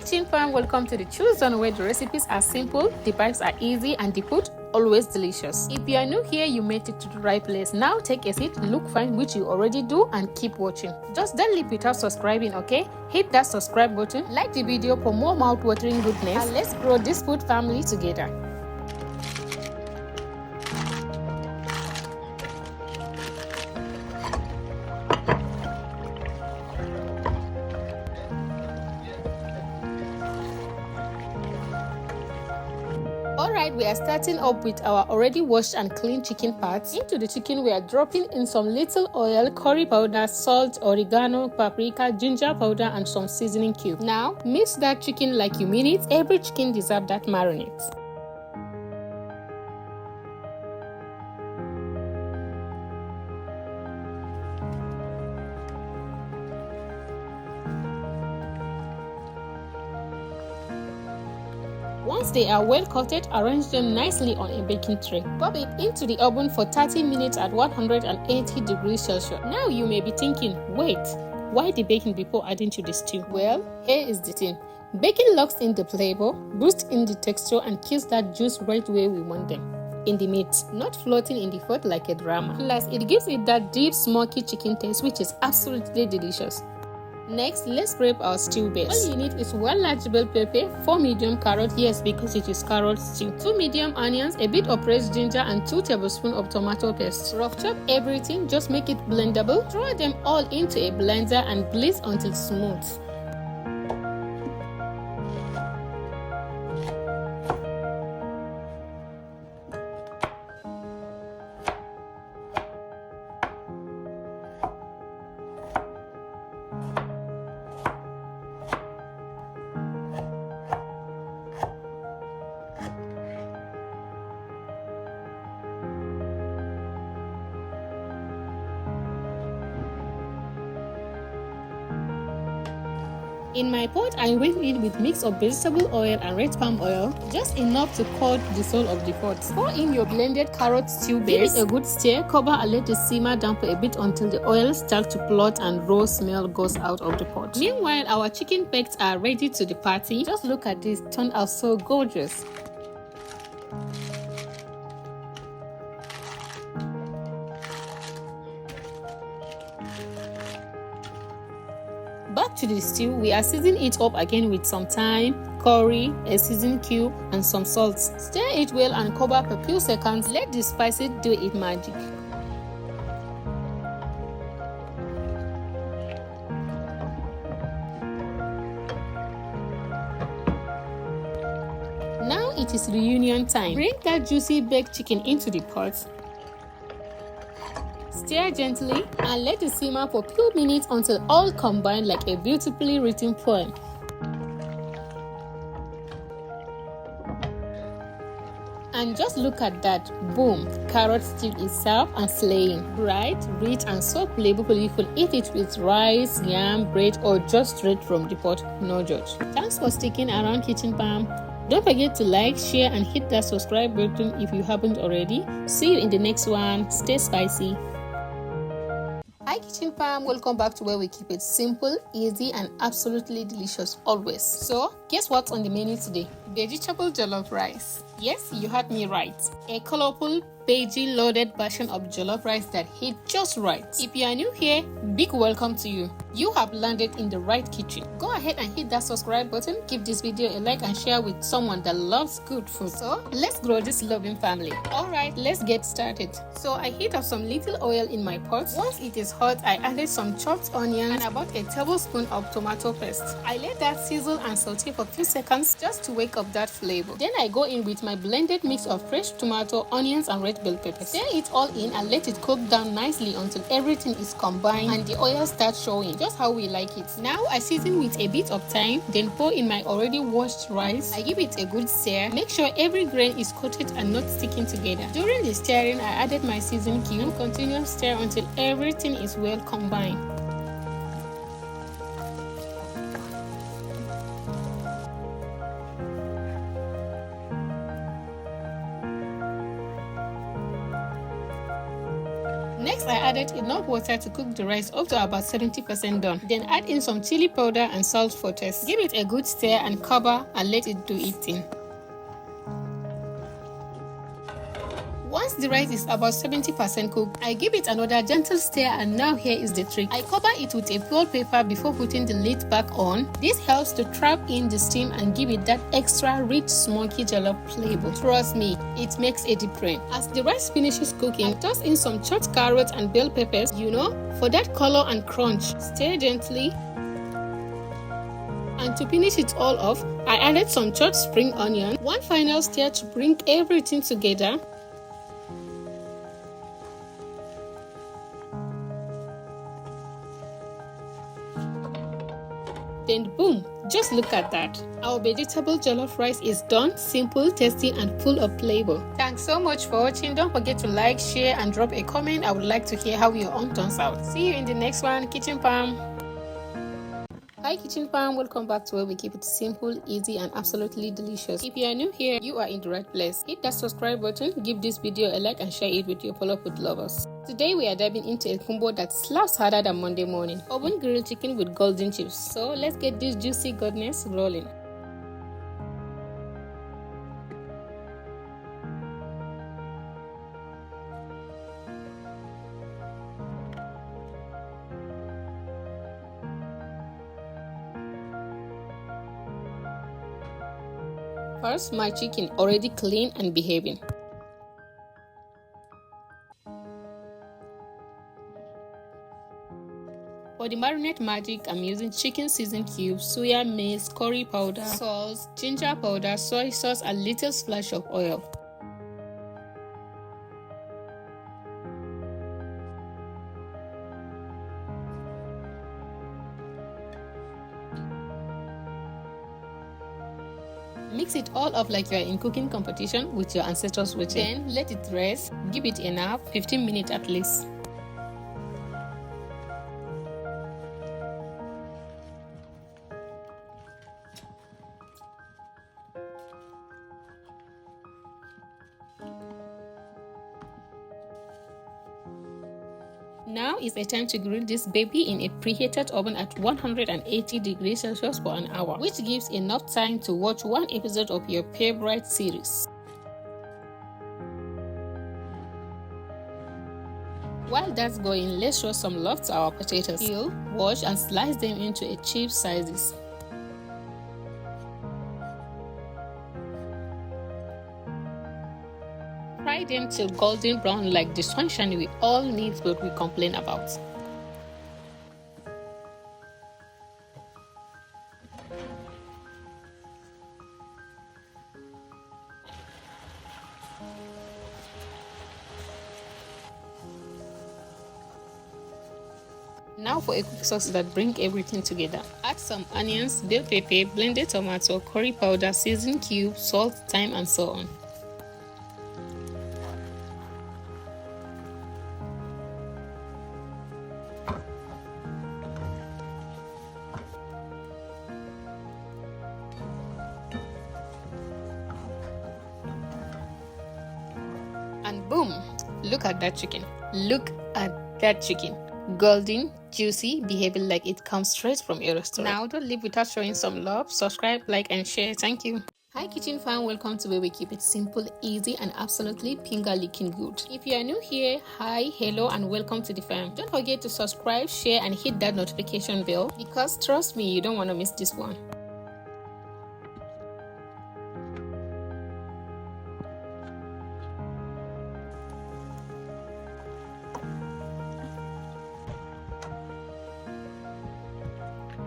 Kitchen fam, welcome to the Choose Zone where the recipes are simple, the bites are easy, and the food always delicious. If you are new here, you made it to the right place. Now take a seat, look fine, which you already do, and keep watching. Just don't leave without subscribing, okay? Hit that subscribe button, like the video for more mouth-watering goodness, and let's grow this food family together. Alright, we are starting up with our already washed and clean chicken parts. Into the chicken, we are dropping in some little oil, curry powder, salt, oregano, paprika, ginger powder, and some seasoning cube. Now, mix that chicken like you mean it. Every chicken deserves that marinade. Once they are well coated, arrange them nicely on a baking tray. Pop it into the oven for 30 minutes at 180 degrees Celsius. Now you may be thinking, wait, why the baking before adding to the stew? Well, here is the thing. Baking locks in the flavor, boosts in the texture, and kills that juice right where we want them. In the meat, not floating in the pot like a drama. Plus, it gives it that deep smoky chicken taste which is absolutely delicious. Next, let's prep our stew base. All you need is 1 large bell pepper, 4 medium carrots, yes, because it is carrot stew, 2 medium onions, a bit of pressed ginger, and 2 tablespoons of tomato paste. Rough chop everything, just make it blendable. Throw them all into a blender and blitz until smooth. In my pot, I went in with mix of vegetable oil and red palm oil, just enough to coat the sole of the pot. Pour in your blended carrot stew base. Give it a good stir, cover and let it simmer down for a bit until the oil starts to float and raw smell goes out of the pot. Meanwhile, our chicken pegs are ready to the party. Just look at this, turned out so gorgeous. Back to the stew, we are seasoning it up again with some thyme, curry, a seasoning cube, and some salt. Stir it well and cover for a few seconds. Let the spices do its magic. Now it is reunion time. Bring that juicy baked chicken into the pot. Stir gently and let it simmer for a few minutes until all combine like a beautifully written poem. And just look at that, boom, carrot stew is served and slaying. Bright, rich, and so flavorful. You can eat it with rice, yam, bread, or just straight from the pot, no judge. Thanks for sticking around, Kitchen Fam. Don't forget to like, share, and hit that subscribe button if you haven't already. See you in the next one. Stay spicy. Hi Kitchen Fam, welcome back to where we keep it simple, easy, and absolutely delicious always. So, guess what's on the menu today? Vegetable jollof rice. Yes, you heard me right. A colorful, veggie loaded version of jollof rice that hit just right. If you are new here, big welcome to you. You have landed in the right kitchen. Go ahead and hit that subscribe button, give this video a like, and share with someone that loves good food. So, let's grow this loving family. Alright, let's get started. So, I heat up some little oil in my pot. Once it is hot, I added some chopped onions and about a tablespoon of tomato paste. I let that sizzle and saute for a few seconds just to wake up that flavor. Then I go in with my blended mix of fresh tomato, onions, and red bell pepper. Stir it all in and let it cook down nicely until everything is combined and the oil starts showing, just how we like it. Now I season with a bit of thyme, then pour in my already washed rice. I give it a good stir. Make sure every grain is coated and not sticking together. During the stirring, I added my seasoning cube and continue to stir until everything is well combined. Next, I added enough water to cook the rice up to about 70% done. Then add in some chili powder and salt for taste. Give it a good stir and cover and let it do its thing. Once the rice is about 70% cooked, I give it another gentle stir, and now here is the trick. I cover it with a foil paper before putting the lid back on. This helps to trap in the steam and give it that extra rich smoky jollof flavor. Trust me, it makes a difference. As the rice finishes cooking, I toss in some chopped carrots and bell peppers, for that color and crunch. Stir gently. And to finish it all off, I added some chopped spring onion. One final stir to bring everything together. Then boom, just look at that. Our vegetable jollof rice is done, simple, tasty and full of flavor. Thanks so much for watching. Don't forget to like, share and drop a comment. I would like to hear how your own turns out. See you in the next one. Kitchen Palm. Hi Kitchen Fam, welcome back to where we keep it simple, easy and absolutely delicious. If you are new here, you are in the right place. Hit that subscribe button, give this video a like and share it with your fellow food lovers. Today we are diving into a combo that slaps harder than Monday morning. Oven grilled chicken with golden chips. So let's get this juicy goodness rolling. First, my chicken already clean and behaving. For the marinade magic, I'm using chicken season cubes, soya mix, curry powder, salt, ginger powder, soy sauce, and little splash of oil. Mix it all up like you are in cooking competition with your ancestors watching. Then let it rest. Give it enough, 15 minutes at least. Now is the time to grill this baby in a preheated oven at 180 degrees Celsius for an hour, which gives enough time to watch one episode of your favorite series. While that's going, let's show some love to our potatoes. Peel, wash and slice them into a chip sizes. Fry them till golden brown like the sunshine we all need but we complain about. Now for a quick sauce that brings everything together. Add some onions, bell pepper, blended tomato, curry powder, seasoned cube, salt, thyme and so on. And boom, look at that chicken. Look at that chicken. Golden, juicy, behaving like it comes straight from a restaurant. Now don't leave without showing some love. Subscribe, like and share. Thank you. Hi Kitchen Fam, welcome to where we keep it simple, easy and absolutely finger licking good. If you are new here, hi, hello and welcome to the fam. Don't forget to subscribe, share and hit that notification bell because trust me, you don't want to miss this one.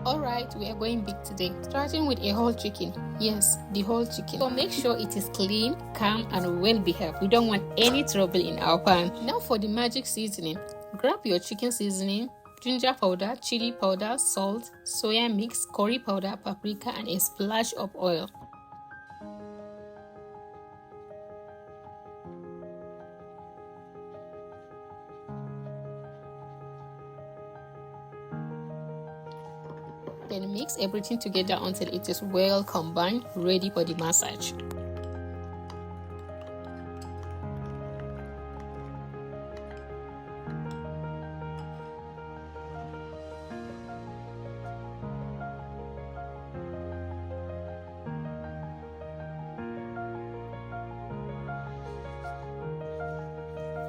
Alright, we are going big today, starting with a whole chicken. Yes, the whole chicken. So make sure it is clean, calm and well behaved. We don't want any trouble in our pan. Now for the magic seasoning. Grab your chicken seasoning, ginger powder, chili powder, salt, soya mix, curry powder, paprika and a splash of oil. Then mix everything together until it is well combined, ready for the massage.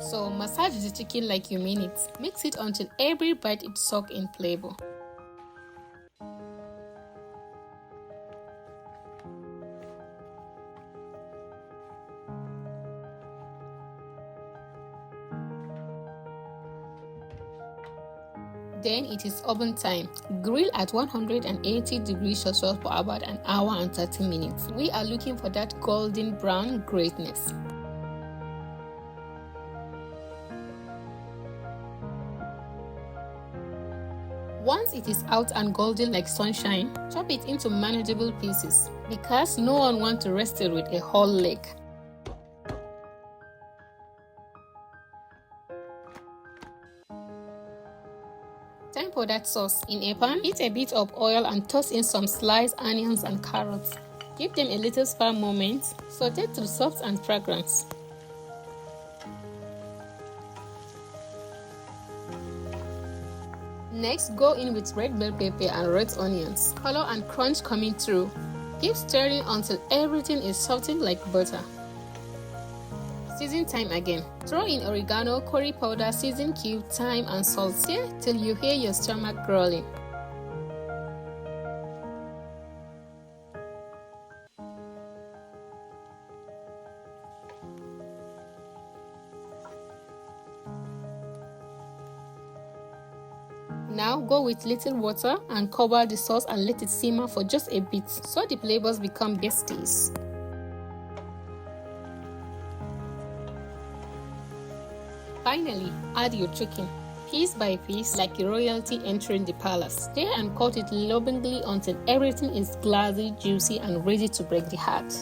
So massage the chicken like you mean it. Mix it until every bite is soaked in flavor. Then it is oven time. Grill at 180 degrees Celsius for about an hour and 30 minutes. We are looking for that golden brown greatness. Once it is out and golden like sunshine, chop it into manageable pieces because no one wants to rest it with a whole leg. Time for that sauce. In a pan, heat a bit of oil and toss in some sliced onions and carrots. Give them a little spare moment, saute till soft and fragrant. Next, go in with red bell pepper and red onions. Color and crunch coming through. Keep stirring until everything is softened like butter. Season time again. Throw in oregano, curry powder, season cube, thyme and salt. Stir till you hear your stomach growling. Now go with little water and cover the sauce and let it simmer for just a bit so the flavors become besties. Finally, add your chicken, piece by piece like a royalty entering the palace. Stir and coat it lovingly until everything is glassy, juicy and ready to break the heart.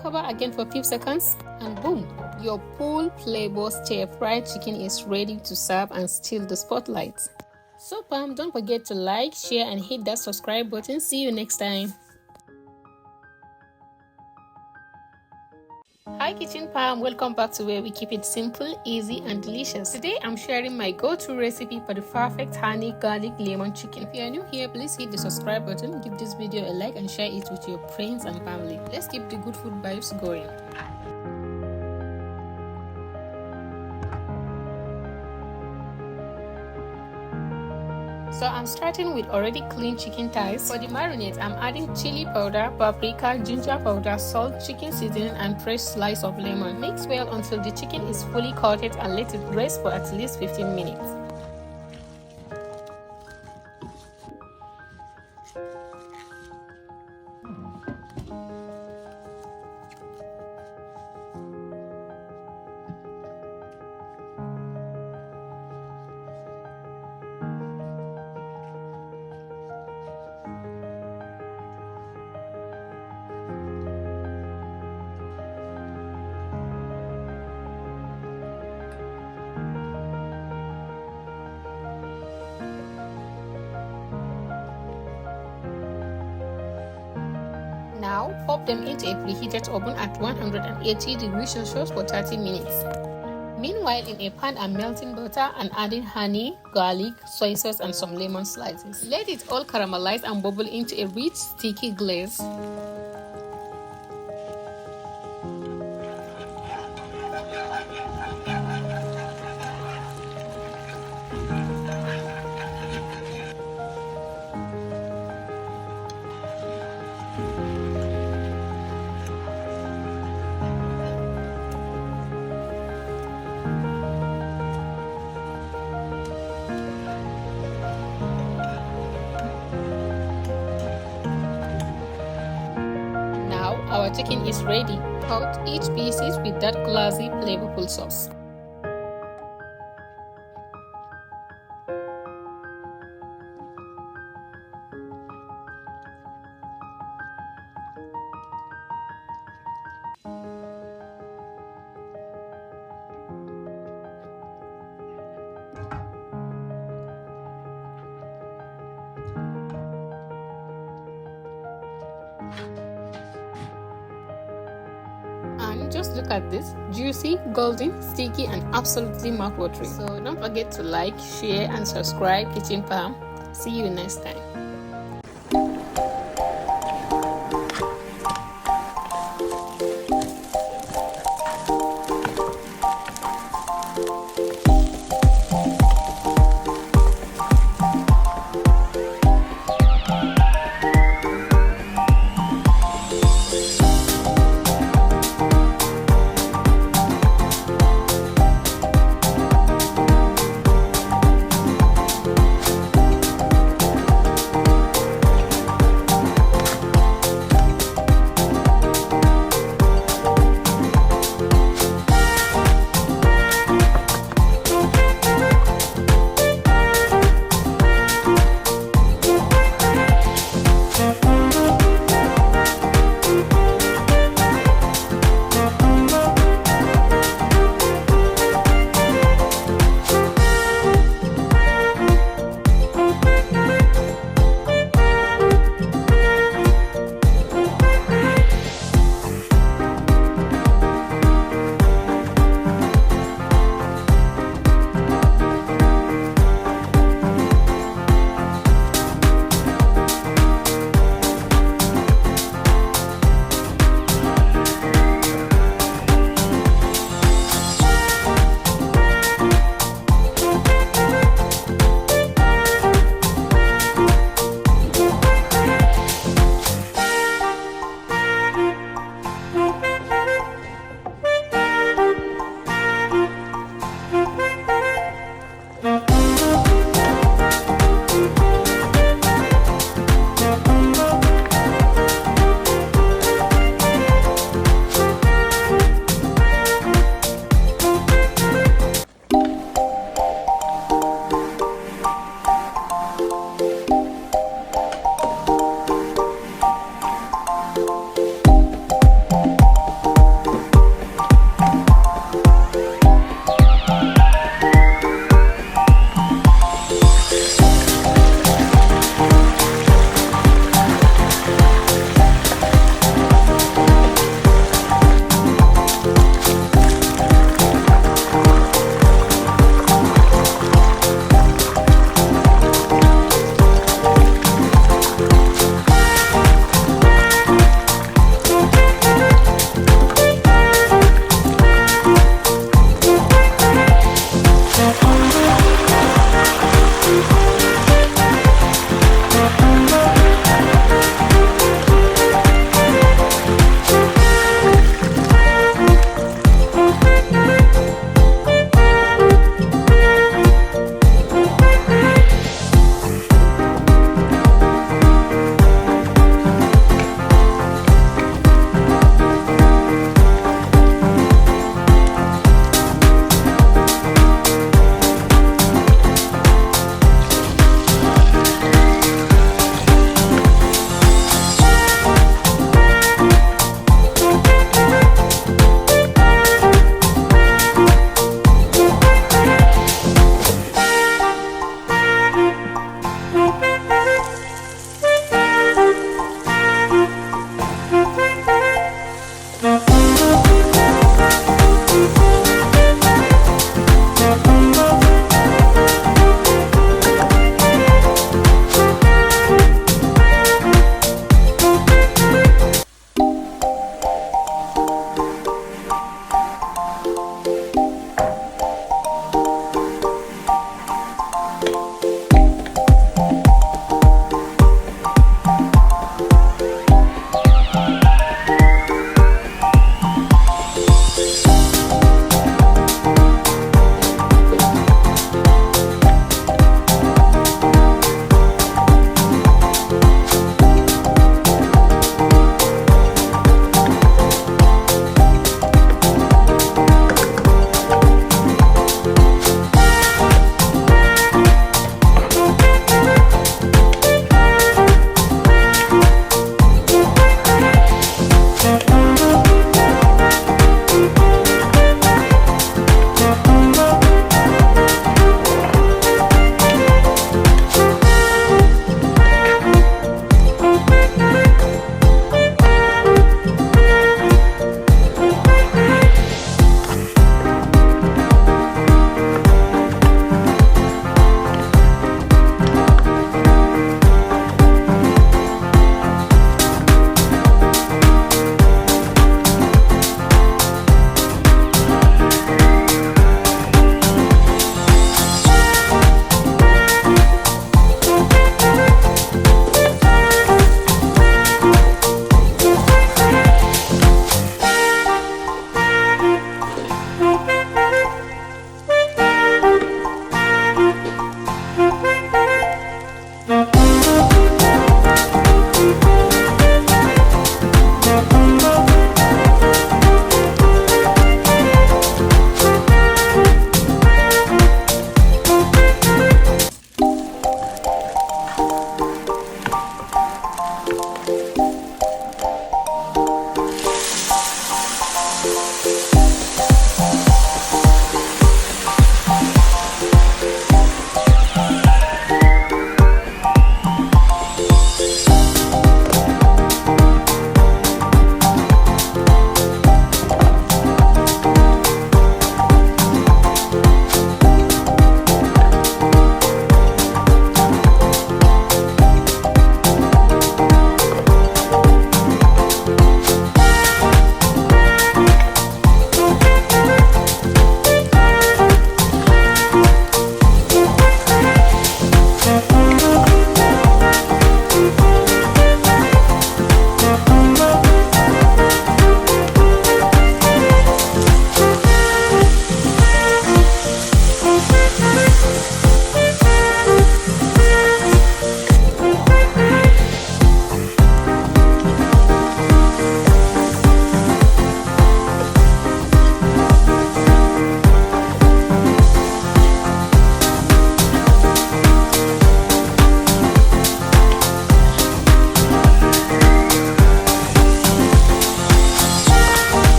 Cover again for a few seconds and boom, your full flavor stir-fried chicken is ready to serve and steal the spotlight. So don't forget to like, share and hit that subscribe button. See you next time. Hi Kitchen Pam, welcome back to where we keep it simple, easy and delicious. Today I'm sharing my go-to recipe for the perfect honey garlic lemon chicken. If you are new here, please hit the subscribe button, give this video a like and share it with your friends and family. Let's keep the good food vibes going. So I'm starting with already clean chicken thighs. For the marinade, I'm adding chili powder, paprika, ginger powder, salt, chicken seasoning and fresh slice of lemon. Mix well until the chicken is fully coated and let it rest for at least 15 minutes. Now, pop them into a preheated oven at 180 degrees Celsius for 30 minutes. Meanwhile, in a pan, I'm melting butter and adding honey, garlic, soy sauce and some lemon slices. Let it all caramelize and bubble into a rich, sticky glaze. Our chicken is ready. Coat each pieces with that glassy, flavorful sauce. And just look at this, juicy, golden, sticky, and absolutely mouth-watering. So don't forget to like, share, and subscribe Kitchen Palm. See you next time.